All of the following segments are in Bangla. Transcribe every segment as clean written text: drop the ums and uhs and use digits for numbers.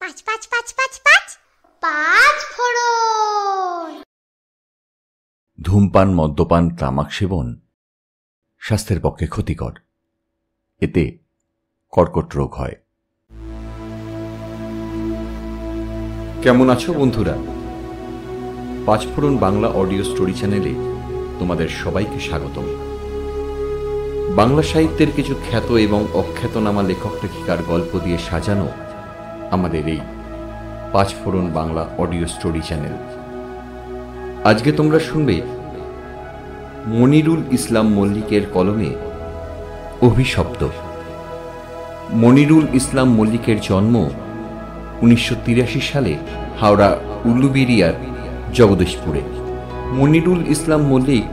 পাঁচ পাঁচ পাঁচ পাঁচ পাঁচ পাঁচ ফোড়ন। ধূমপান, মদ্যপান, তামাক সেবন স্বাস্থ্যের পক্ষে ক্ষতিকর। এতে কর্কট রোগ হয়। কেমন আছো বন্ধুরা? পাঁচফোড়ন বাংলা অডিও স্টোরি চ্যানেলে তোমাদের সবাইকে স্বাগতম। বাংলা সাহিত্যের কিছু খ্যাত এবং অখ্যাতনামা লেখক লেখিকার গল্প দিয়ে সাজানো আমাদের এই পাঁচফোড়ন বাংলা অডিও স্টোরি চ্যানেল। আজকে তোমরা শুনবে মনিরুল ইসলাম মল্লিকের কলমে অভিশপ্ত। মনিরুল ইসলাম মল্লিকের জন্ম 1983 সালে হাওড়া উলুবেড়িয়ার জগদীশপুরে। মনিরুল ইসলাম মল্লিক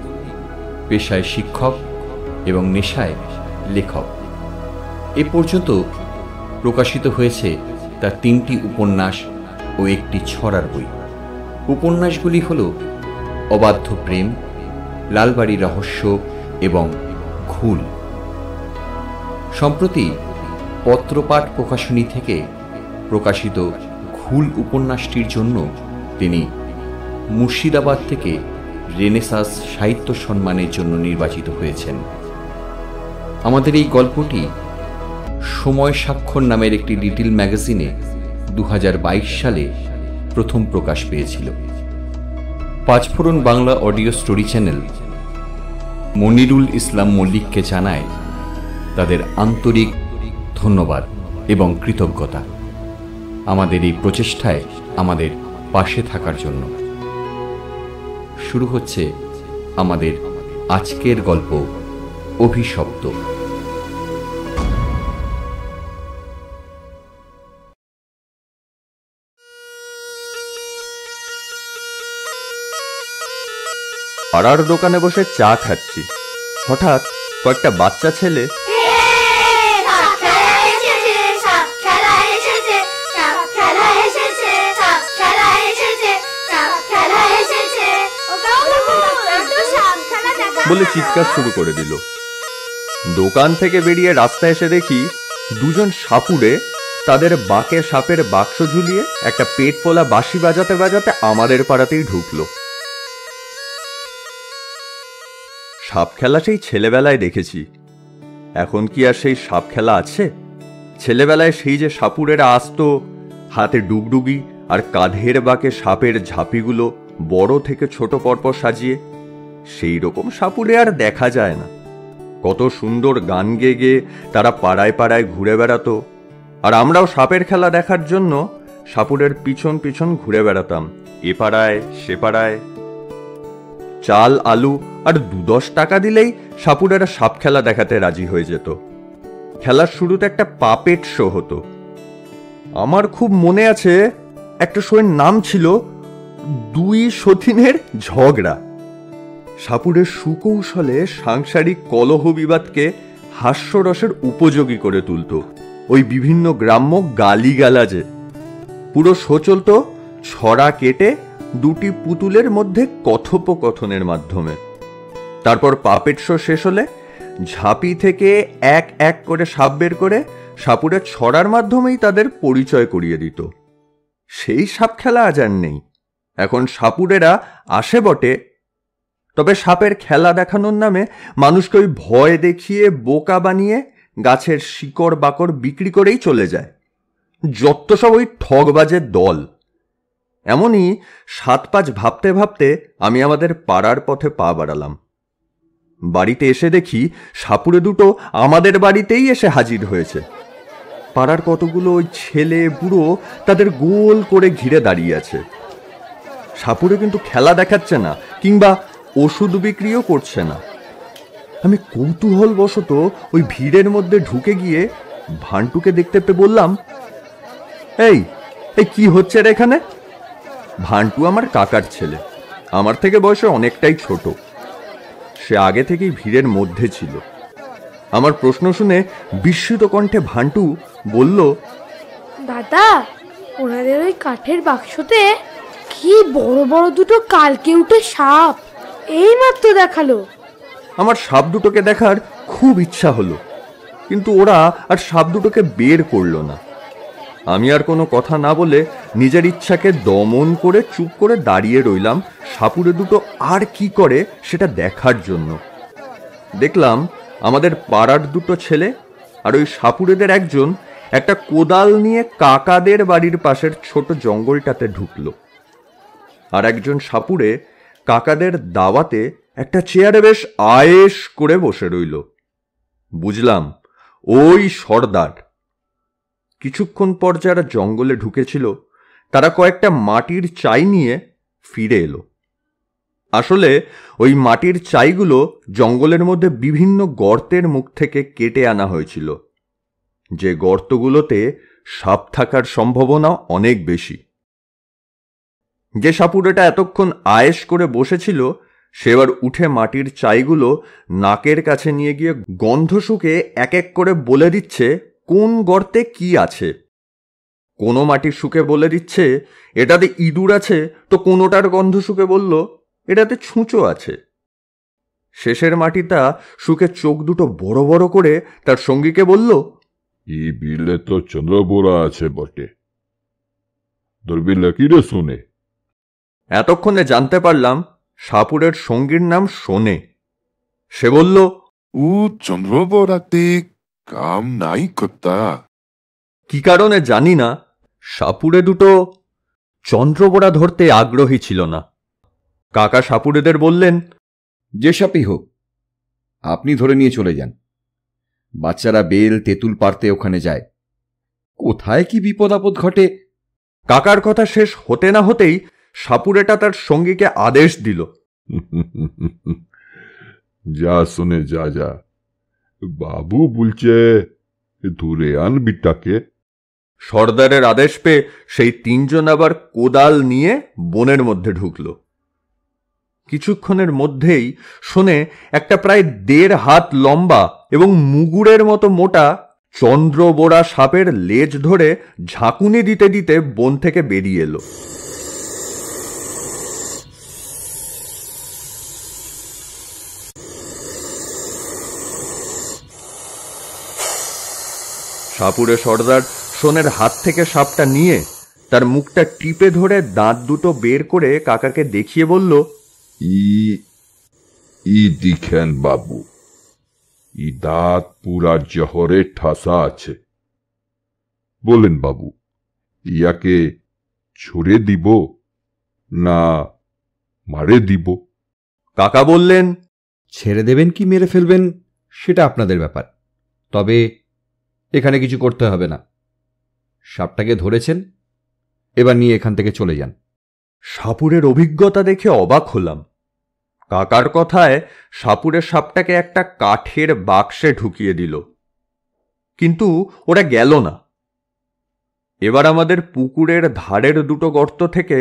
পেশায় শিক্ষক এবং নেশায় লেখক। এ পর্যন্ত প্রকাশিত হয়েছে তার 3টি উপন্যাস ও একটি ছড়ার বই। উপন্যাসগুলি হল অবাধ্য প্রেম, লালবাড়ি রহস্য এবং ঘুল। সম্প্রতি পত্রপাঠ প্রকাশনী থেকে প্রকাশিত ঘুল উপন্যাসটির জন্য তিনি মুর্শিদাবাদ থেকে রেনেসাঁস সাহিত্য সম্মানের জন্য নির্বাচিত হয়েছেন। আমাদের এই গল্পটি সময় স্বাক্ষর নামের একটি লিটল ম্যাগাজিনে 2022 সালে প্রথম প্রকাশ পেয়েছিল। Panchphoron Bangla audio story channel Manirul Islam মল্লিককে জানায় তাদের আন্তরিক ধন্যবাদ এবং কৃতজ্ঞতা আমাদের এই প্রচেষ্টায় আমাদের পাশে থাকার জন্য। শুরু হচ্ছে আমাদের আজকের গল্প অভিশপ্ত। পাড়ার দোকানে বসে চা খাচ্ছি, হঠাৎ কয়েকটা বাচ্চা ছেলে বলে চিৎকার শুরু করে দিল। দোকান থেকে বেরিয়ে রাস্তায় এসে দেখি দুজন সাপুড়ে তাদের বাঁকে সাপের বাক্স ঝুলিয়ে একটা পেট ফোলা বাঁশি বাজাতে বাজাতে আমাদের পাড়াতেই ঢুকলো। সাপ খেলা সেই ছেলেবেলায় দেখেছি, এখন কি আর সেই সাপ খেলা আছে? ছেলেবেলায় সেই যে সাপুড়েরা আসতো, হাতে ডুগডুগি আর কাঁধের বাঁকে সাপের ঝাঁপিগুলো বড় থেকে ছোট পরপর সাজিয়ে, সেই রকম সাপুড়ে আর দেখা যায় না। কত সুন্দর গান গেয়ে গেয়ে তারা পাড়ায় পাড়ায় ঘুরে বেড়াতো, আর আমরাও সাপের খেলা দেখার জন্য সাপুড়ের পিছন পিছন ঘুরে বেড়াতাম, এ পাড়ায় সে পাড়ায়। চাল, আলু আর 2-10 টাকা দিলেই সাপুড়েরা সাপ খেলা দেখাতে রাজি হয়ে যেত। খেলার শুরুতে একটা পাপেট শো হতো। আমার খুব মনে আছে, একটা শোয়ের নাম ছিল 2 সতীনের ঝগড়া। সাপুড়ের সুকৌশলে সাংসারিক কলহ বিবাদকে হাস্যরসের উপযোগী করে তুলত ওই বিভিন্ন গ্রাম্য গালিগালাজে। পুরো শো চলত ছড়া কেটে 2টি পুতুলের মধ্যে কথোপকথনের মাধ্যমে। তারপর পাপেট শো শেষ হলে ঝাঁপি থেকে এক এক করে সাপ বের করে সাপুড়ের ছড়ার মাধ্যমেই তাদের পরিচয় করিয়ে দিত। সেই সাপ খেলা আজ আর নেই। এখন সাপুড়েরা আসে বটে, তবে সাপের খেলা দেখানোর নামে মানুষকে ওই ভয় দেখিয়ে বোকা বানিয়ে গাছের শিকড় বাকড় বিক্রি করেই চলে যায়। যত সব ওই ঠগবাজের দল। এমনই 7-5 ভাবতে ভাবতে আমি আমাদের পাড়ার পথে পা বাড়ালাম। বাড়িতে এসে দেখি সাপুড়ে দুটো আমাদের বাড়িতেই এসে হাজির হয়েছে। পাড়ার কতগুলো ওই ছেলে বুড়ো তাদের গোল করে ঘিরে দাঁড়িয়ে আছে। সাপুড়ে কিন্তু খেলা দেখাচ্ছে না, কিংবা ওষুধ বিক্রিও করছে না। আমি কৌতূহল বশত ওই ভিড়ের মধ্যে ঢুকে গিয়ে ভান্টুকে দেখতে পেয়ে বললাম, এই কি হচ্ছে রে এখানে? ভান্টু আমার কাকার ছেলে, আমার থেকে বয়সে অনেকটাই ছোট। সে আগে থেকেই ভিড়ের মধ্যে ছিল। আমার প্রশ্ন শুনে বিস্মিত কণ্ঠে ভান্টু বলল, দাদা, ওনাদের ওই কাঠের বাক্সতে কি বড় বড় দুটো কালকে উঠে সাপ এই মাত্র দেখালো। আমার সাপ দুটোকে দেখার খুব ইচ্ছা হলো, কিন্তু ওরা আর সাপ দুটোকে বের করলো না। আমি আর কোনো কথা না বলে নিজের ইচ্ছাকে দমন করে চুপ করে দাঁড়িয়ে রইলাম সাপুড়ে দুটো আর কি করে সেটা দেখার জন্য। দেখলাম আমাদের পাড়ার দুটো ছেলে আর ওই সাপুড়েদের একজন একটা কোদাল নিয়ে কাকাদের বাড়ির পাশের ছোট জঙ্গলটাতে ঢুকলো। আর একজন সাপুড়ে কাকাদের দাওয়াতে একটা চেয়ারে বেশ আয়েশ করে বসে রইল। বুঝলাম ওই সর্দার। কিছুক্ষণ পর যারা জঙ্গলে ঢুকেছিল তারা কয়েকটা মাটির চাই নিয়ে ফিরে এলো। আসলে ওই মাটির চাইগুলো জঙ্গলের মধ্যে বিভিন্ন গর্তের মুখ থেকে কেটে আনা হয়েছিল, যে গর্তগুলোতে সাপ থাকার সম্ভাবনা অনেক বেশি। যে সাপুড়েটা এতক্ষণ আয়েশ করে বসেছিল সে এবার উঠে মাটির চাইগুলো নাকের কাছে নিয়ে গিয়ে গন্ধ শুকে এক এক করে বলে দিচ্ছে কোন গর্তে কি আছে। কোনো মাটির শুকে বলে দিচ্ছে এটাতে ইঁদুর আছে, তো কোনোটার গন্ধ শুকে বলল এটাতে ছুঁচো আছে। শেষের মাটিটা শুকে চোখ দুটো বড় বড় করে তার সঙ্গীকে বলল, এই বিলে তো চন্দ্রবোড়া আছে বটে, ধরবিলে কি রে শুনে। এতক্ষণে জানতে পারলাম সাপুরের সঙ্গীর নাম শোনে। সে বলল, ও চন্দ্রবোড়াতে কাম নাই করতা। কি কারণে জানি না সাপুড়ে দুটো চন্দ্রবোড়া ধরতে আগ্রহী ছিল না। কাকা সাপুড়েদের বললেন, যে সাপই হোক আপনি ধরে নিয়ে চলে যান। বাচ্চারা বেল তেঁতুল পারতে ওখানে যায়, কোথায় কি বিপদ আপদ ঘটে। কাকার কথা শেষ হতে না হতেই সাপুড়েটা তার সঙ্গীকে আদেশ দিল, যা শুনে যা যা, বাবু বলছে ধরে আন বিটাকে। সর্দারের আদেশ পেয়ে সেই তিনজন আবার কোদাল নিয়ে বনের মধ্যে ঢুকল। কিছুক্ষণের মধ্যেই শোনে একটা প্রায় 1.5 হাত লম্বা এবং মুগুরের মতো মোটা চন্দ্রবোড়া সাপের লেজ ধরে ঝাঁকুনি দিতে দিতে বন থেকে বেরিয়ে এলো। সাপুড়ে সর্দার শোনের হাত থেকে সাপটা নিয়ে তার মুখটা টিপে ধরে দাঁত দুটো বের করে কাকাকে দেখিয়ে বলল, ই দিখেন বাবু, ই দাঁত পুরা জহরে ঠাসা আছে। বলেন বাবু, ইয়াকে ছুড়ে দিব না মারে দিব? কাকা বললেন, ছেড়ে দেবেন কি মেরে ফেলবেন সেটা আপনাদের ব্যাপার, তবে এখানে কিছু করতে হবে না। সাপটাকে ধরেছেন, এবার নিয়ে এখান থেকে চলে যান। সাপুরের অভিজ্ঞতা দেখে অবাক হলাম। কাকার কথায় সাপুরের সাপটাকে একটা কাঠের বাক্সে ঢুকিয়ে দিল, কিন্তু ওরা গেল না। এবার আমাদের পুকুরের ধারের দুটো গর্ত থেকে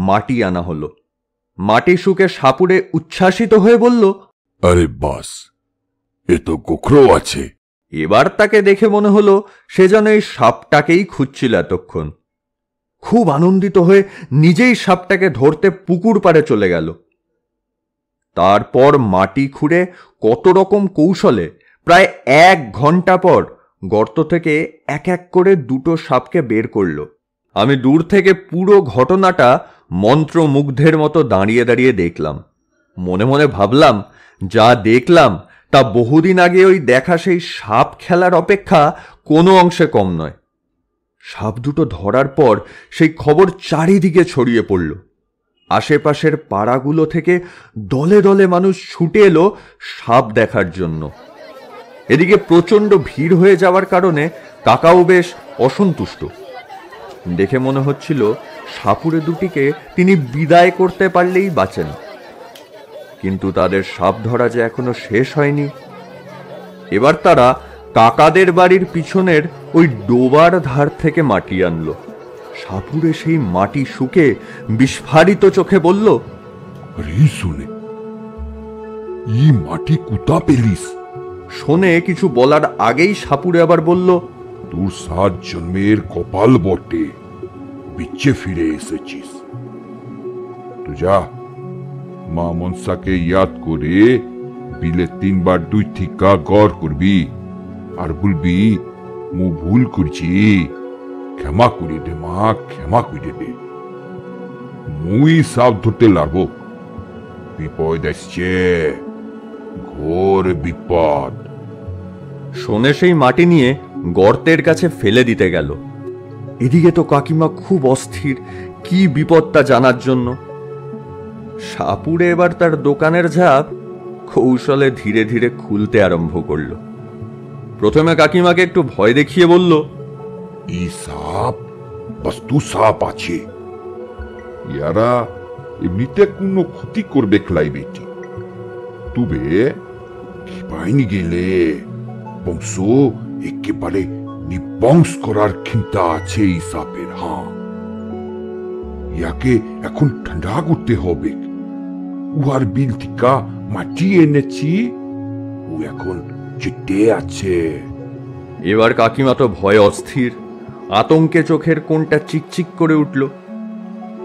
মাটি আনা হলো। মাটি শুকে সাপুরে উচ্ছ্বাসিত হয়ে বলল, আরে বাস, এ তো গোখরো আছে। এবার তাকে দেখে মনে হলো সে যেন এই সাপটাকেই খুঁজছিল এতক্ষণ। খুব আনন্দিত হয়ে নিজেই সাপটাকে ধরতে পুকুর পাড়ে চলে গেল। তারপর মাটি খুঁড়ে কত রকম কৌশলে প্রায় 1 ঘন্টা পর গর্ত থেকে এক এক করে দুটো সাপকে বের করল। আমি দূর থেকে পুরো ঘটনাটা মন্ত্রমুগ্ধের মতো দাঁড়িয়ে দাঁড়িয়ে দেখলাম। মনে মনে ভাবলাম, যা দেখলাম তা বহুদিন আগে ওই দেখা সেই সাপ খেলার অপেক্ষা কোনো অংশে কম নয়। সাপ দুটো ধরার পর সেই খবর চারিদিকে ছড়িয়ে পড়ল। আশেপাশের পাড়াগুলো থেকে দলে দলে মানুষ ছুটে এলো সাপ দেখার জন্য। এদিকে প্রচণ্ড ভিড় হয়ে যাওয়ার কারণে কাকাও বেশ অসন্তুষ্ট। দেখে মনে হচ্ছিল সাপুড়ে দুটিকে তিনি বিদায় করতে পারলেই বাঁচেন। কিন্তু তাদের সাপ ধরা যে এখনো শেষ হয়নি। এবার তারা কাকাদের বাড়ির পিছনের ওই ডোবার ধার থেকে মাটি আনলো। সাপুড়ে সেই মাটি শুকে বিস্ফারিত চোখে বলল, আরে শুনে, ই মাটি কুতা পেলিস? শোনে কিছু বলার আগেই সাপুড়ে আবার বলল, তোর 7 জন্মের কপাল বটে, বিচ্ছে ফিরে এসেছিস। তো যা, মা মনসাকে ইয়াদ করে বিলে 3 বার 2 ঠিকা গড় করবি আর বলবি মু ভুল করছি, ক্ষমা করে দে মা, ক্ষমা করে দে। মুই সাপ ধরতে লাগবো। বিপদ আসছে, ঘোর বিপদ। শোনে সেই মাটি নিয়ে গর্তের কাছে ফেলে দিতে গেল। এদিকে তো কাকিমা খুব অস্থির কি বিপদটা জানার জন্য। সাপুড়ে এবার তার দোকানের ঝাঁপ কৌশলে ধীরে ধীরে খুলতে আরম্ভ করল। প্রথমে কাকিমাকে একটু ভয় দেখিয়ে বলল, এই সাপ বস্তু সাপ আছে, ইয়ারা এমনিতে কোনো ক্ষতি করবে খেলাই বেটি। তবে বাইনি গেলে বংশ একেবারে নিবংশ করার চিন্তা আছে এই সাপের। হ্যাঁ, ইয়াকে এখন ঠান্ডা করতে হবে। উহার বিল থেকে মাটি এনেছি, ও এখন চিটে আছে। এবার কাকিমা তো ভয়ে অস্থির, আতঙ্কে চোখের কোণটা চিকচিক করে উঠল।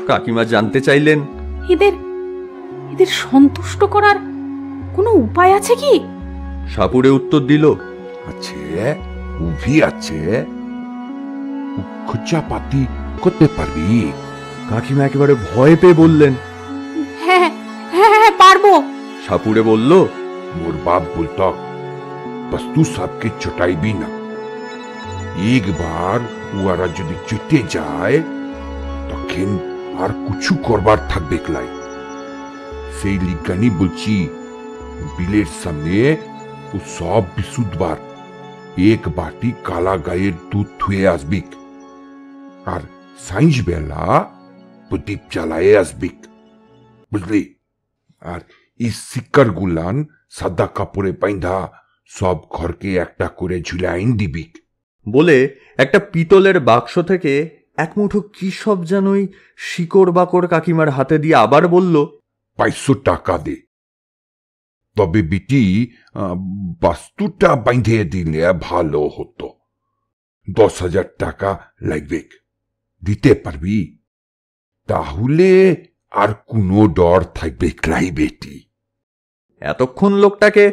কাকিমা জানতে চাইলেন, এদের এদের সন্তুষ্ট করার কোনো উপায় আছে কি? সাপুড়ে উত্তর দিল, আছে, উভি আছে। খোঁচা পাতি করতে পারবি? কাকিমা একেবারে ভয় পেয়ে বললেন, হ্যাঁ হ্যাঁ হ্যাঁ পারবো। সাপুড়ে বলল, মোর বাপ বলতো বস্তু সাপকে চটাইবি না। একবার উহারা যদি চটে যায় তখন আর কিছু করবার থাকবে ক্লাই। সেই লিগানি বলছি, বিলের সামনে ও সব বিশুদ্ধবার এক বাটি কালা গায়ের দুধ ধুয়ে আসবিক, আর সাইন্স বেলা প্রদীপ জ্বালায়ে আসবিক, বুঝলি? আর এই শিকার গুলান সাদা কাপড়ে বাইন্ধা সব ঘরকে একটা করে ঝুলাইন দিবিক। বলে একটা পিতলের বাক্স থেকে এক মুঠো কি সব যেনই শিকড় বাকড় কাকিমার হাতে দিয়ে আবার বলল, 500 টাকা দে। তবে বিটি বাস্তুটা বাইন্ধে দিলে ভালো হতো। 10,000 টাকা লাগবে, দিতে পারবি? তাহলে আর কোনো ডর থাকবে ক্লাই বেটি। এতক্ষণ লোকটাকে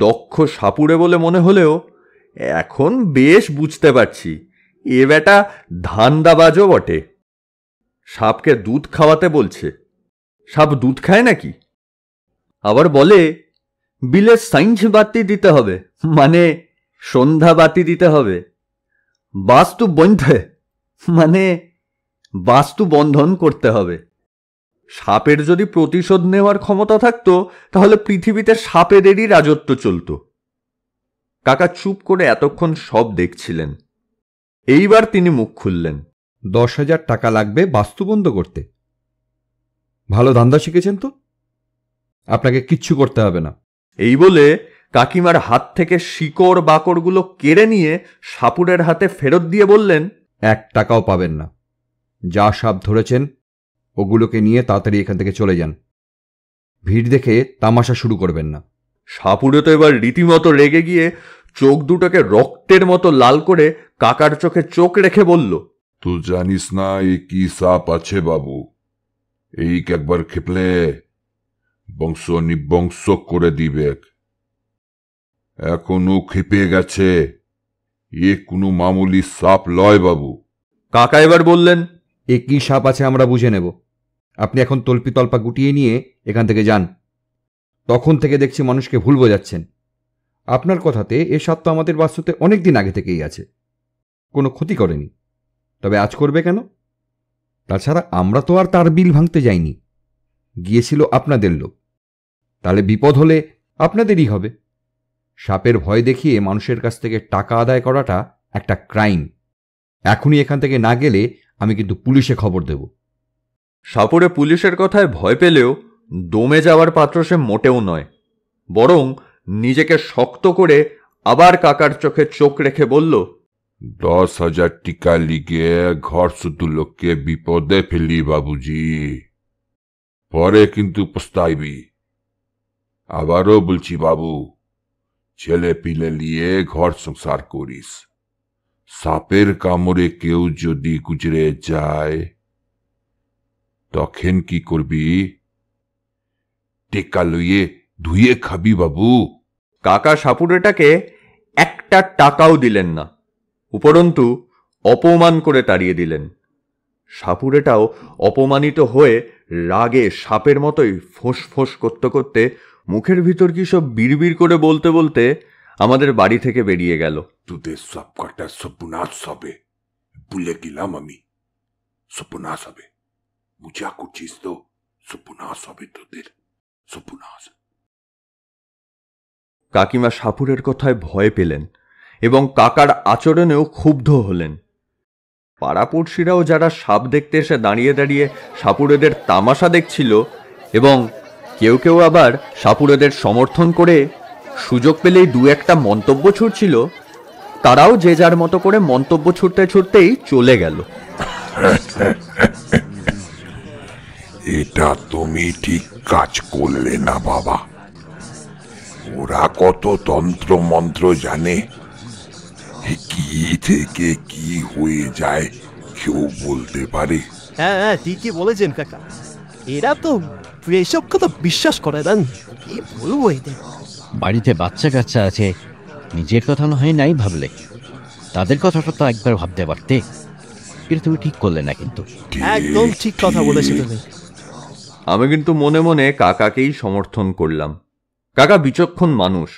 দক্ষ সাপুড়ে বলে মনে হলেও এখন বেশ বুঝতে পারছি এ বেটা ধান্দাবাজও বটে। সাপকে দুধ খাওয়াতে বলছে, সাপ দুধ খায় নাকি? আবার বলে বিলের সাইন্স বাতি দিতে হবে, মানে সন্ধ্যা বাতি দিতে হবে। বাস্তু বন্ধে, মানে বাস্তু বন্ধন করতে হবে। সাপের যদি প্রতিশোধ নেওয়ার ক্ষমতা থাকতো তাহলে পৃথিবীতে সাপেদেরই রাজত্ব চলত। কাকা চুপ করে এতক্ষণ সব দেখছিলেন। এইবার তিনি মুখ খুললেন। 10,000 টাকা লাগবে বাস্তু বন্ধ করতে? ভালো ধান্দা শিখেছেন তো, আপনাকে কিচ্ছু করতে হবে না। এই বলে কাকিমার হাত থেকে শিকড় বাকড়গুলো কেড়ে নিয়ে সাপুড়ের হাতে ফেরত দিয়ে বললেন, 1 টাকাও পাবেন না। যা সাপ ধরেছেন ওগুলোকে নিয়ে তাড়াতাড়ি এখান থেকে চলে যান। ভিড় দেখে তামাশা শুরু করবেন না। সাপুড়ে তো এবার রীতিমতো রেগে গিয়ে চোখ দুটোকে রক্তের মতো লাল করে কাকার চোখে চোখ রেখে বলল, তুই জানিস না এ কি সাপ আছে বাবু? এই একবার খেপলে বংশ নিবংশ করে দিবে। এখনো খেপে গেছে, এ কোনো মামুলি সাপ লয় বাবু। কাকা এবার বললেন, এ কি সাপ আছে আমরা বুঝে নেব। আপনি এখন তল্পি তল্পা গুটিয়ে নিয়ে এখান থেকে যান। তখন থেকে দেখছি মানুষকে ভুল বোঝাচ্ছেন। আপনার কথাতে এ সাপ তো আমাদের বাস্তুতে অনেক দিন আগে থেকেই আছে, কোনো ক্ষতি করেনি, তবে আজ করবে কেন? তাছাড়া আমরা তো আর তার বিল ভাঙতে যাইনি, গিয়েছিল আপনাদের লোক। তাহলে বিপদ হলে আপনাদেরই হবে। সাপের ভয় দেখিয়ে মানুষের কাছ থেকে টাকা আদায় করাটা একটা ক্রাইম। এখনই এখান থেকে না গেলে আমি কিন্তু পুলিশে খবর দেব। সাপুড়ে পুলিশের কথায় ভয় পেলেও দমে যাওয়ার পাত্র সে মোটেও নয়, বরং নিজেকে শক্ত করে আবার কাকার চোখে চোখ রেখে বলল, 10,000 টাকা লিগে ঘর শুধু লোককে বিপদে ফেলি বাবুজি, পরে কিন্তু পস্তাইবি। আবারও বলছি বাবু, ছেলে পিলে নিয়ে ঘর সংসার করিস। সাপের কামড়ে কেউ যদি গুজরে যায় তখন কি করবি? টেকা লইয়ে ধুয়ে খাবি বাবু। কাকা সাপুড়েটাকে একটা টাকাও দিলেন না, উপরন্তু অপমান করে তাড়িয়ে দিলেন। সাপুড়েটাও অপমানিত হয়ে রাগে সাপের মতোই ফোঁস করতে করতে মুখের ভিতর কি সব বিড়বিড় করে বলতে বলতে আমাদের বাড়ি থেকে বেরিয়ে গেল। তোদের সব কটা সর্বনাশ হবে, ভুলে গেলাম আমি। সর্বনাশ হবে, মজা করছিস তো? সর্বনাশ হবে তোদের, সর্বনাশ। কাকিমা সাপুড়ের কথায় ভয় পেলেন এবং কাকার আচরণেও ক্ষুব্ধ হলেন। পাড়াপড়শিরাও যারা সাপ দেখতে এসে দাঁড়িয়ে দাঁড়িয়ে সাপুড়েদের তামাশা দেখছিল এবং কেউ কেউ আবার সাপুড়েদের সমর্থন করে সুযোগ পেলেই দু একটা মন্তব্য ছুড়ছিল, তারাও যে যার মতো করে মন্তব্য ছুটতে ছুটতেই চলে গেল। এটা তুমি ঠিক কাজ করলে না বাবা। ওরা কত তন্ত্র মন্ত্র জানে, কি থেকে কি হয়ে যায় কেউ বলতে পারে? হ্যাঁ, ঠিকই বলেছেন কাকা। এরা তো এসব কথা বিশ্বাস করে না। কি বলবো এদের? বাড়িতে বাচ্চা কাচ্চা আছে, নিজের কথা না হয় নাই ভাবলে, তাদের কথাটা তো একবার ভাবতে পারতে। এটা তুমি ঠিক করলে না কিন্তু। একদম ঠিক কথা বলেছো তুমি। আমি কিন্তু মনে মনে কাকাকেই সমর্থন করলাম। কাকা বিচক্ষণ মানুষ।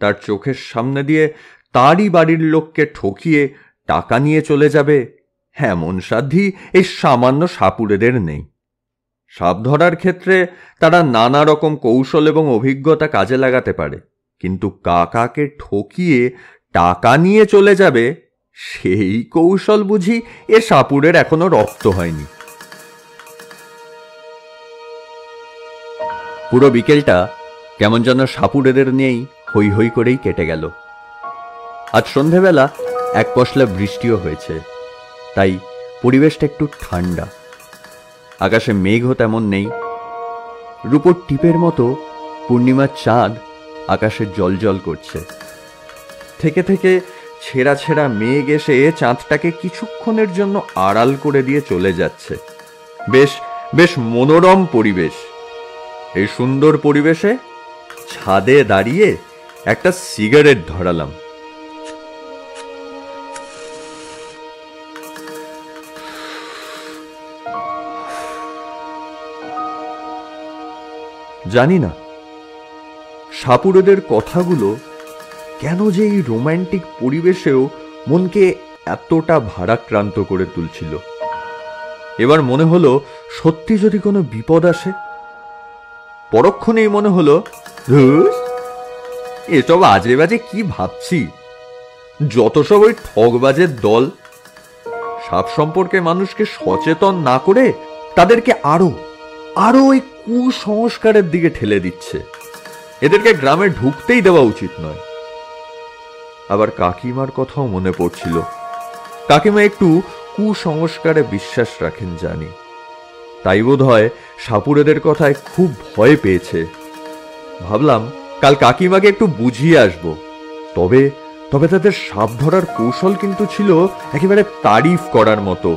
তার চোখের সামনে দিয়ে তারই বাড়ির লোককে ঠকিয়ে টাকা নিয়ে চলে যাবে এমন সাধ্যি এই সামান্য সাপুড়েদের নেই। সাপ ধরার ক্ষেত্রে তারা নানা রকম কৌশল এবং অভিজ্ঞতা কাজে লাগাতে পারে, কিন্তু কাকাকে ঠকিয়ে টাকা নিয়ে চলে যাবে সেই কৌশল বুঝি এ সাপুড়ের এখনো রপ্ত হয়নি। পুরো বিকেলটা কেমন যেন সাপুড়েদের নিয়েই হৈ হৈ করেই কেটে গেল। আজ সন্ধেবেলা এক পশলা বৃষ্টিও হয়েছে, তাই পরিবেশটা একটু ঠান্ডা। আকাশে মেঘও তেমন নেই। রূপোর টিপের মতো পূর্ণিমার চাঁদ আকাশে জলজল করছে। থেকে থেকে ছেঁড়া ছেঁড়া মেঘ এসে চাঁদটাকে কিছুক্ষণের জন্য আড়াল করে দিয়ে চলে যাচ্ছে। বেশ বেশ মনোরম পরিবেশ। এই সুন্দর পরিবেশে ছাদে দাঁড়িয়ে একটা সিগারেট ধরালাম। জানি না সাপুড়েদের কথাগুলো কেন যে এই রোম্যান্টিক পরিবেশেও মনকে এতটা ভারাক্রান্ত করে তুলছিল। এবার মনে হলো সত্যি যদি কোনো বিপদ আসে। পরক্ষণেই মনে হলো এসব আজে বাজে কি ভাবছি, যত সব ওই ঠগবাজের দল। সাপ সম্পর্কে মানুষকে সচেতন না করে তাদেরকে আরো ওই কুসংস্কারের দিকে ঠেলে দিচ্ছে। এদেরকে গ্রামে ঢুকতেই দেওয়া উচিত নয়। আবার কাকিমার কথাও মনে পড়ছিল। কাকিমা একটু কুসংস্কারে বিশ্বাস রাখেন জানি, তাই বোধ হয় সাপুড়েদের কথায় খুব ভয় পেয়েছে। ভাবলাম কাল কাকিমাকে একটু বুঝিয়ে আসবো। তবে তাদের সাপ ধরার কৌশল কিন্তু ছিল একেবারে তারিফ করার মতো।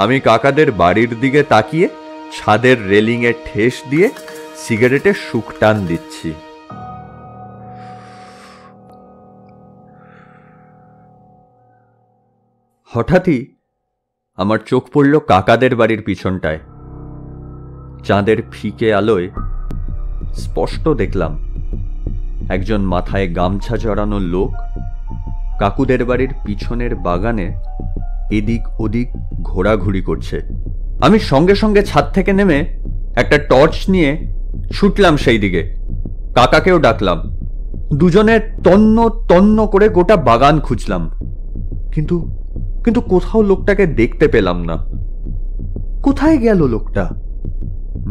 আমি কাকাদের বাড়ির দিকে তাকিয়ে ছাদের রেলিংয়ে ঠেস দিয়ে সিগারেটের শুক টান দিচ্ছি। হঠাৎই আমার চোখ পড়ল কাকাদের বাড়ির পিছনটায়। চাঁদের ফিকে আলোয় স্পষ্ট দেখলাম একজন মাথায় গামছা জড়ানো লোক কাকুদের বাড়ির পিছনের বাগানে এদিক ওদিক ঘোরাঘুরি করছে। আমি সঙ্গে সঙ্গে ছাদ থেকে নেমে একটা টর্চ নিয়ে ছুটলাম সেই দিকে। কাকাকেও ডাকলাম। দুজনে তন্ন তন্ন করে গোটা বাগান খুঁজলাম, কিন্তু কোথাও লোকটাকে দেখতে পেলাম না। কোথায় গেল লোকটা?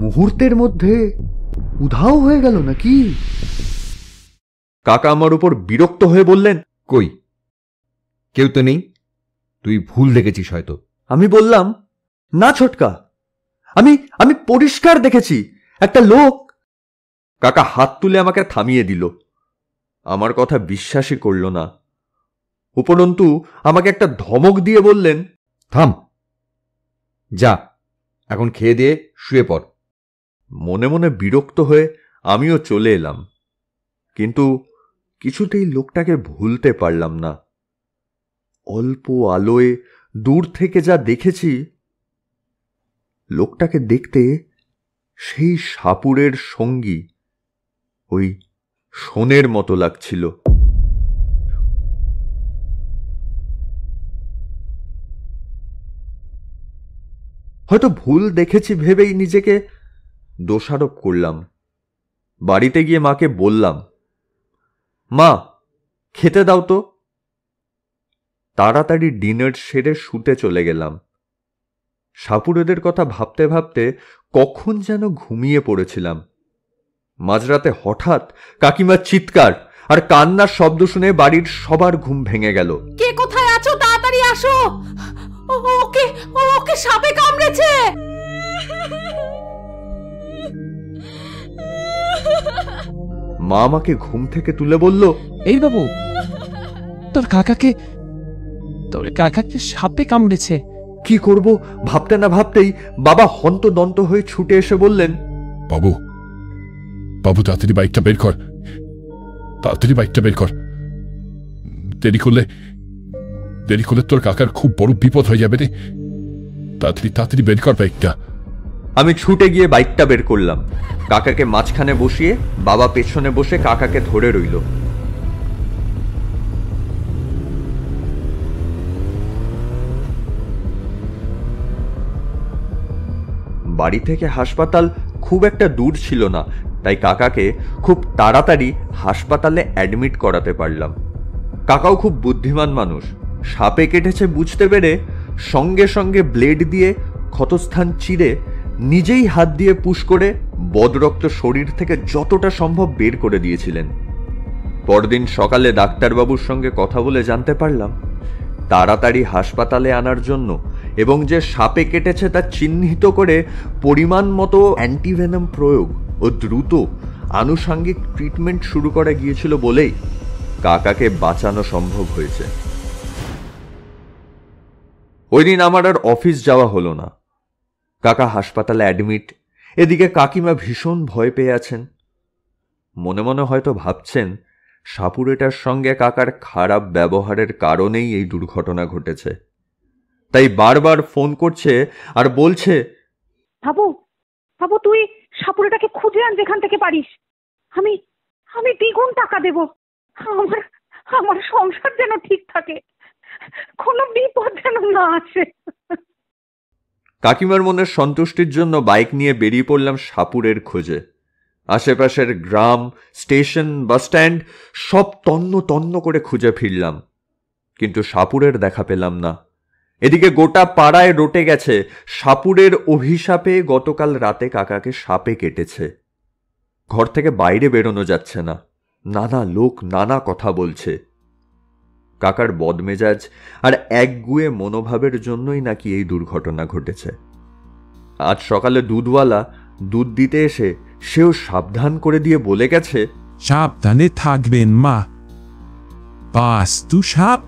মুহূর্তের মধ্যে উধাও হয়ে গেল নাকি? কাকা আমার উপর বিরক্ত হয়ে বললেন, কই, কেউ তো নেই, তুই ভুল দেখেছিস হয়তো। আমি বললাম, না ছোটকা, আমি পরিষ্কার দেখেছি একটা লোক। কাকা হাত তুলে আমাকে থামিয়ে দিল। আমার কথা বিশ্বাসই করল না। উপরন্তু আমাকে একটা ধমক দিয়ে বললেন, থাম, যা এখন খেয়ে দিয়ে শুয়ে পড়। মনে মনে বিরক্ত হয়ে আমিও চলে এলাম, কিন্তু কিছুতেই লোকটাকে ভুলতে পারলাম না। অল্প আলোয় দূর থেকে যা দেখেছি, লোকটাকে দেখতে সেই সাপুড়ের সঙ্গী ওই সোনের মতো লাগছিল। হয়তো ভুল দেখেছি ভেবেই নিজেকে দোষারোপ করলাম। বাড়িতে গিয়ে মাকে বললাম, মা খেতে দাও তো। তাড়াতাড়ি ডিনার সেরে শুতে চলে গেলাম। সাপুড়েদের কথা ভাবতে ভাবতে কখন যেন ঘুমিয়ে পড়েছিলাম। মাঝরাতে হঠাৎ কাকিমার চিৎকার আর কান্নার শব্দ শুনে বাড়ির সবার ঘুম ভেঙে গেল। কে কোথায় আছো? তাড়াতাড়ি আসো, ওকে ওকে সাপে কামড়েছে। মা আমাকে ঘুম থেকে তুলে বলল, এই বাবু, তোর কাকাকে সাপে কামড়েছে। কি করব ভাবতে না ভাবতেই বাবা হন্তদন্ত হয়ে ছুটে এসে বললেন, বাবু বাবু তাড়াতাড়ি বাইকটা বের কর, তাড়াতাড়ি বাইকটা বের কর। দেরি করলে তোর কাকার খুব বড় বিপদ হয়ে যাবে রে। তাড়াতাড়ি বের কর বাইকটা। আমি ছুটে গিয়ে বাইকটা বের করলাম। কাকাকে মাঝখানে বসিয়ে বাবা পেছনে বসে কাকাকে ধরে রইল। বাড়ি থেকে হাসপাতাল খুব একটা দূর ছিল না, তাই কাকাকে খুব তাড়াতাড়ি হাসপাতালে অ্যাডমিট করাতে পারলাম। কাকাও খুব বুদ্ধিমান মানুষ। সাপে কেটেছে বুঝতে পেরে সঙ্গে সঙ্গে ব্লেড দিয়ে ক্ষতস্থান চিরে নিজেই হাত দিয়ে পুশ করে বদরক্ত শরীর থেকে যতটা সম্ভব বের করে দিয়েছিলেন। পরদিন সকালে ডাক্তারবাবুর সঙ্গে কথা বলে জানতে পারলাম তাড়াতাড়ি হাসপাতালে আনার জন্য এবং যে সাপে কেটেছে তা চিহ্নিত করে পরিমাণ মতো অ্যান্টিভেনম প্রয়োগ ও দ্রুত আনুষঙ্গিক ট্রিটমেন্ট শুরু করা গিয়েছিল বলেই কাকাকে বাঁচানো সম্ভব হয়েছে। ওই দিন আমার আর অফিস যাওয়া হলো না। কাকা হাসপাতালে অ্যাডমিট, এদিকে কাকিমা ভীষণ ভয় পেয়ে আছেন। মনে মনে হয়তো ভাবছেন সাপুড়েটার সঙ্গে কাকার খারাপ ব্যবহারের কারণেই এই দুর্ঘটনা ঘটেছে। তাই বারবার ফোন করছে আর বলছে, বাবু তুই সাপুড়েটাকে খুঁজে আন যেখান থেকে পারিস। আমি দ্বিগুণ টাকা দেব। আমার সংসার যেন ঠিক থাকে, কোনো বিপদ যেন না আসে। কাকিমার মনের সন্তুষ্টির জন্য বাইক নিয়ে বেরিয়ে পড়লাম সাপুড়ের খোঁজে। আশেপাশের গ্রাম, স্টেশন, বাসস্ট্যান্ড সব তন্ন তন্ন করে খুঁজে ফিরলাম, কিন্তু সাপুড়ের দেখা পেলাম না। এদিকে গোটা পাড়ায় রটে গেছে সাপুড়ের অভিশাপে গতকাল রাতে কাকাকে সাপে কেটেছে। ঘর থেকে বাইরে বেরোনো যাচ্ছে না। নানা লোক নানা কথা বলছে। কাকার বদমেজাজ আর একগুয়ে মনোভাবের জন্যই নাকি এই দুর্ঘটনা ঘটেছে। আজ সকালে দুধওয়ালা দুধ দিতে এসে সেও সাবধান করে দিয়ে বলে গেছে, সাবধানে থাকবেন মা, বাস্তু সাপ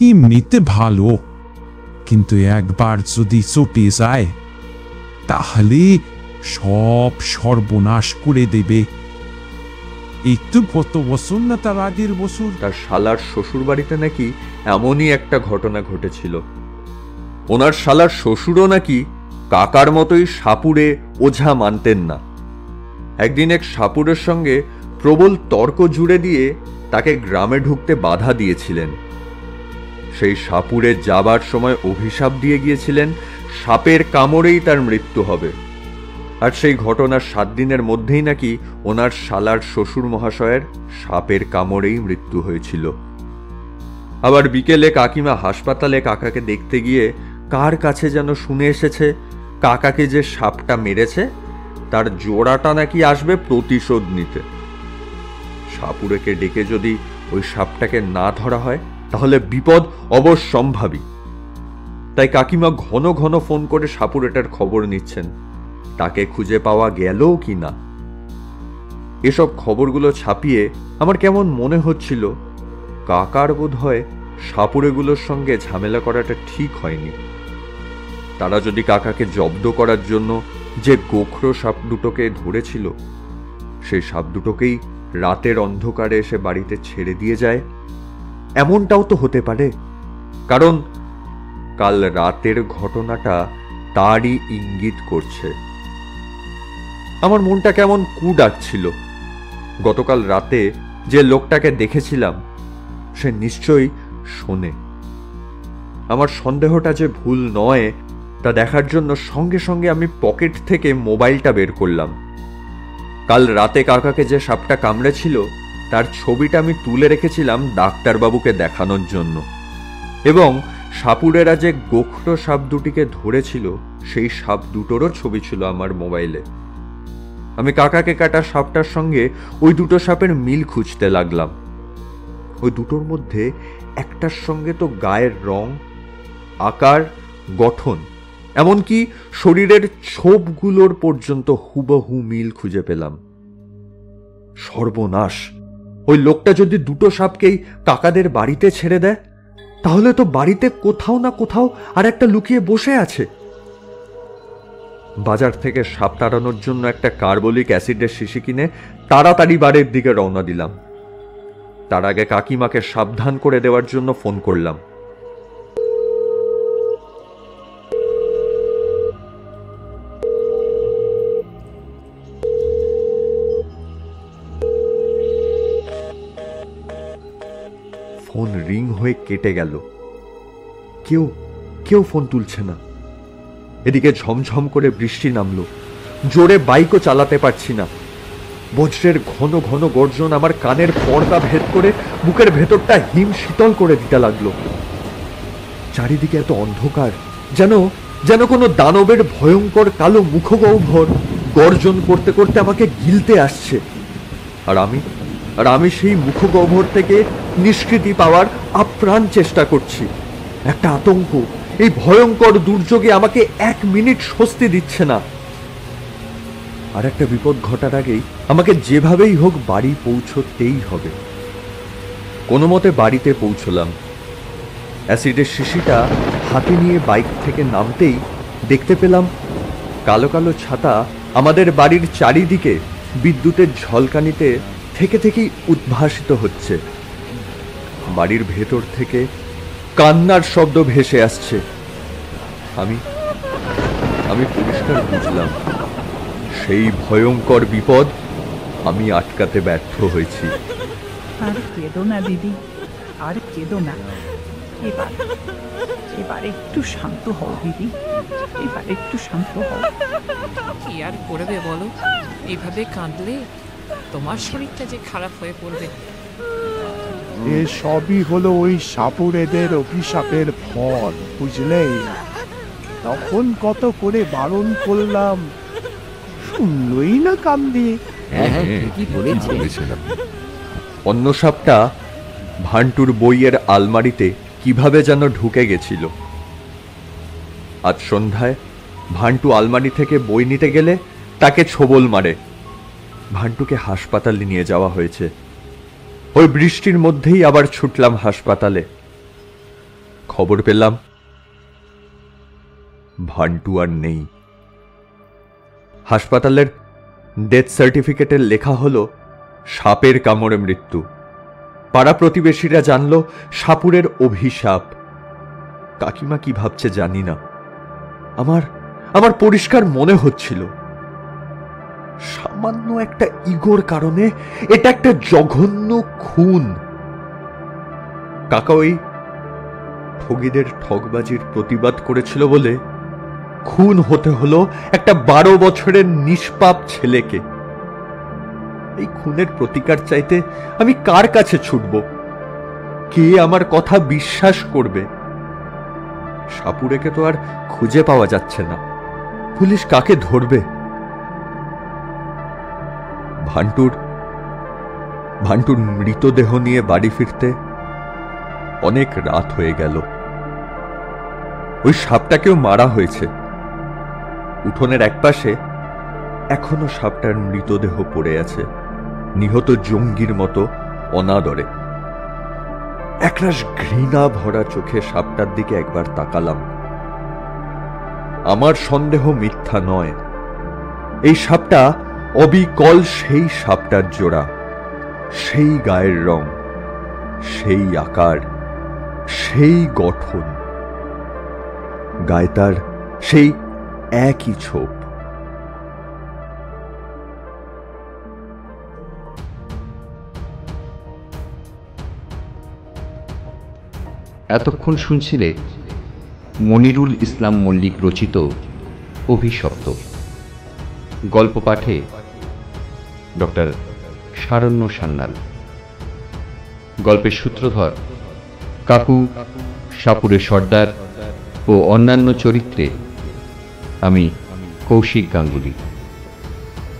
এমনিতে ভালো, কিন্তু একবার যদি চটে যায় তাহলে সব সর্বনাশ করে দেবে। একটু গত বছর না তার আগের বছর তার শালার শ্বশুর বাড়িতে নাকি এমনই একটা ঘটনা ঘটেছিল। ওনার শালার শ্বশুরও নাকি কাকার মতোই সাপুড়ে ওঝা মানতেন না। একদিন এক সাপুড়ের সঙ্গে প্রবল তর্ক জুড়ে দিয়ে তাকে গ্রামে ঢুকতে বাধা দিয়েছিলেন। সেই সাপুড়ে যাবার সময় অভিশাপ দিয়ে গিয়েছিলেন সাপের কামড়েই তার মৃত্যু হবে। আর সেই ঘটনার 7 দিনের মধ্যেই নাকি ওনার শালার শ্বশুর মহাশয়ের সাপের কামড়েই মৃত্যু হয়েছিল। আবার বিকেলে কাকিমা হাসপাতালে কাকাকে দেখতে গিয়ে কার কাছে যেন শুনে এসেছে কাকাকে যে সাপটা মেরেছে তার জোড়াটা নাকি আসবে প্রতিশোধ নিতে। সাপুড়েকে ডেকে যদি ওই সাপটাকে না ধরা হয় তাহলে বিপদ অবশ্যম্ভাবী। তাই কাকিমা ঘন ঘন ফোন করে সাপুড়েটার খবর নিচ্ছেন, তাকে খুঁজে পাওয়া গেল কি না। এসব খবরগুলো ছাপিয়ে আমার কেমন মনে হচ্ছিল কাকার বোধ হয় সাপুড়েগুলোর সঙ্গে ঝামেলা করাটা ঠিক হয়নি। তারা যদি কাকাকে জব্দ করার জন্য যে গোখরো সাপ দুটোকে ধরেছিল সেই সাপ দুটোকেই রাতের অন্ধকারে এসে বাড়িতে ছেড়ে দিয়ে যায়, এমনটাও তো হতে পারে। কারণ কাল রাতের ঘটনাটা তারই ইঙ্গিত করছে। আমার মনটা কেমন কু ডাকছিল। গতকাল রাতে যে লোকটাকে দেখেছিলাম সে নিশ্চয়ই শোনে। আমার সন্দেহটা যে ভুল নয় তা দেখার জন্য সঙ্গে সঙ্গে আমি পকেট থেকে মোবাইলটা বের করলাম। কাল রাতে কাকাকে যে সাপটা কামড়েছিল তার ছবিটা আমি তুলে রেখেছিলাম ডাক্তারবাবুকে দেখানোর জন্য, এবং সাপুড়েরা যে গোখরো সাপ দুটিকে ধরেছিল সেই সাপ দুটোরও ছবি ছিল আমার মোবাইলে। আমি কাকাকে কাটা সাপটার সঙ্গে ওই দুটো সাপের মিল খুঁজতে লাগলাম। ওই দুটোর মধ্যে একটার সঙ্গে তো গায়ের রং, আকার, গঠন, এমনকি শরীরের ছোপগুলোর পর্যন্ত হুবহু মিল খুঁজে পেলাম। সর্বনাশ! ওই লোকটা যদি দুটো সাপকেই কাকাদের বাড়িতে ছেড়ে দেয়, তাহলে তো বাড়িতে কোথাও না কোথাও আর একটা লুকিয়ে বসে আছে। বাজার থেকে সাপ তাড়ানোর জন্য একটা কার্বলিক অ্যাসিডের শিশি কিনে তাড়াতাড়ি বাড়ির দিকে রওনা দিলাম। তার আগে কাকিমাকে সাবধান করে দেওয়ার জন্য ফোন করলাম। ফোন রিং হয়ে কেটে গেল। কেউ ফোন তুলছে না। এদিকে ঝমঝম করে বৃষ্টি নামলো। জোরে বাইকও চালাতে পারছি না। বজ্রের ঘন ঘন গর্জন আমার কানের পর্দা ভেদ করে বুকের ভেতরটা হিম শীতল করে দিতে লাগলো। চারিদিকে এত অন্ধকার, যেন কোনো দানবের ভয়ঙ্কর কালো মুখগহ্বর গর্জন করতে করতে আমাকে গিলতে আসছে। আর আমি সেই মুখগহ্বর থেকে নিষ্কৃতি পাওয়ার আপ্রাণ চেষ্টা করছি। একটা আতঙ্ক এই ভয়ঙ্কর দুর্যোগে আমাকে 1 মিনিট স্বস্তি দিচ্ছে না। আর একটা বিপদ ঘটার আগেই আমাকে যেভাবেই হোক বাড়ি পৌঁছতেই হবে। কোনো মতে বাড়িতে পৌঁছলাম। অ্যাসিডের শিশিটা হাতে নিয়ে বাইক থেকে নামতেই দেখতে পেলাম কালো কালো ছাতা আমাদের বাড়ির চারিদিকে বিদ্যুতের ঝলকানিতে থেকে থেকেই উদ্ভাসিত হচ্ছে। বাড়ির ভেতর থেকে কান্নার শব্দ ভেসে আসছে। আমি পরিষ্কার বুঝলাম সেই ভয়ঙ্কর বিপদ আমি আটকাতে ব্যর্থ হয়েছি। আর কেঁদো না দিদি, আর কেঁদো না। এবার একটু শান্ত হও দিদি, এবার একটু শান্ত হও। কি আর করবে বলো, এভাবে কাঁদলে তোমার শরীরটা যে খারাপ হয়ে পড়বে। এ সবই হলো ওই সাপুড়েদের অভিশাপের ফল, বুঝলে? তখন কত করে বারণ করলাম, শুনলই না কান দিয়ে। অন্য সাপটা ভান্টুর বইয়ের আলমারিতে কিভাবে যেন ঢুকে গেছিল। আজ সন্ধ্যায় ভান্টু আলমারি থেকে বই নিতে গেলে তাকে ছোবল মারে। ভান্টুকে হাসপাতালে নিয়ে যাওয়া হয়েছে। ওই বৃষ্টির মধ্যেই আবার ছুটলাম হাসপাতালে। খবর পেলাম ভান্টু আর নেই। হাসপাতালের ডেথ সার্টিফিকেটে লেখা হলো সাপের কামড়ে মৃত্যু। পাড়া প্রতিবেশীরা জানল সাপুরের অভিশাপ। কাকিমা কি ভাবছে জানি না। আমার পরিষ্কার মনে হচ্ছিল সামান্য একটা ইগোর কারণে এটা একটা জঘন্য খুন। কাকা ওই ঠগীদের ঠগবাজির প্রতিবাদ করেছিল বলে খুন হতে হলো একটা 12 বছরের নিষ্পাপ ছেলেকে। এই খুনের প্রতিকার চাইতে আমি কার কাছে ছুটব? কে আমার কথা বিশ্বাস করবে? সাপুড়েকে তো আর খুঁজে পাওয়া যাচ্ছে না। পুলিশ কাকে ধরবে? ভান্টুর মৃতদেহ নিয়ে বাড়ি ফিরতে অনেক রাত হয়ে গেল। ওই সাপটাকেও মারা হয়েছে। উঠোনের একপাশে এখনো সাপটার মৃতদেহ পড়ে আছে, নিহত জঙ্গির মতো অনাদরে। একরাশ ঘৃণা ভরা চোখে সাপটার দিকে একবার তাকালাম। আমার সন্দেহ মিথ্যা নয়। এই সাপটা অবিকল সেই সাপটার জোড়া, সেই গায়ের রং, সেই আকার, সেই গঠন, গায়ে তার সেই একই ছোপ। এতক্ষণ শুনছিলে মনিরুল ইসলাম মল্লিক রচিত অভিশপ্ত। গল্প পাঠে ডক্টর শারণ্য সান্যাল। গল্পের সূত্রধর কাকু, সাপুরে সর্দার ও অন্যান্য চরিত্রে আমি কৌশিক গাঙ্গুলি।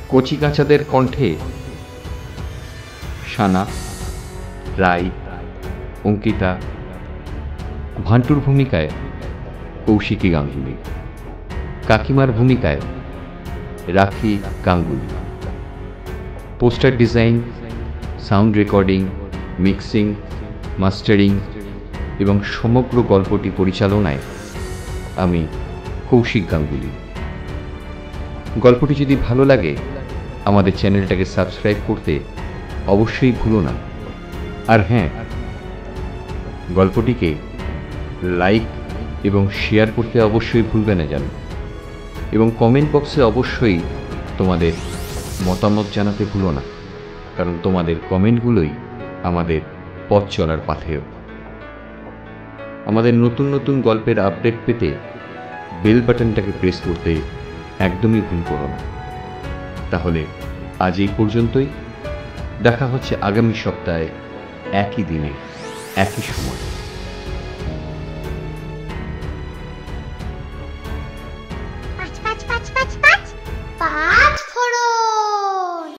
কচিকাঁচাদের কণ্ঠে সানা, রাই, অঙ্কিতা, ভান্টুর ভূমিকায় কৌশিকী গাঙ্গুলি, কাকিমার ভূমিকায় রাখি Ganguly. Poster design, sound recording, mixing, mastering এবং সমগ্র গল্পটি পরিচালনায় আমি কৌশিক গাঙ্গুলি। গল্পটি যদি ভালো লাগে আমাদের চ্যানেলটাকে সাবস্ক্রাইব করতে অবশ্যই ভুলো না। আর হ্যাঁ, গল্পটিকে লাইক এবং শেয়ার করতে অবশ্যই ভুলবে না যেন। এবং কমেন্ট বক্সে অবশ্যই তোমাদের মতামত জানাতে ভুলো না, কারণ তোমাদের কমেন্টগুলোই আমাদের পথ চলার পাথেয়। আমাদের নতুন নতুন গল্পের আপডেট পেতে বেল বাটনটাকে প্রেস করতে একদমই ভুল করো না। তাহলে আজ এই পর্যন্তই। দেখা হচ্ছে আগামী সপ্তাহে একই দিনে একই সময়।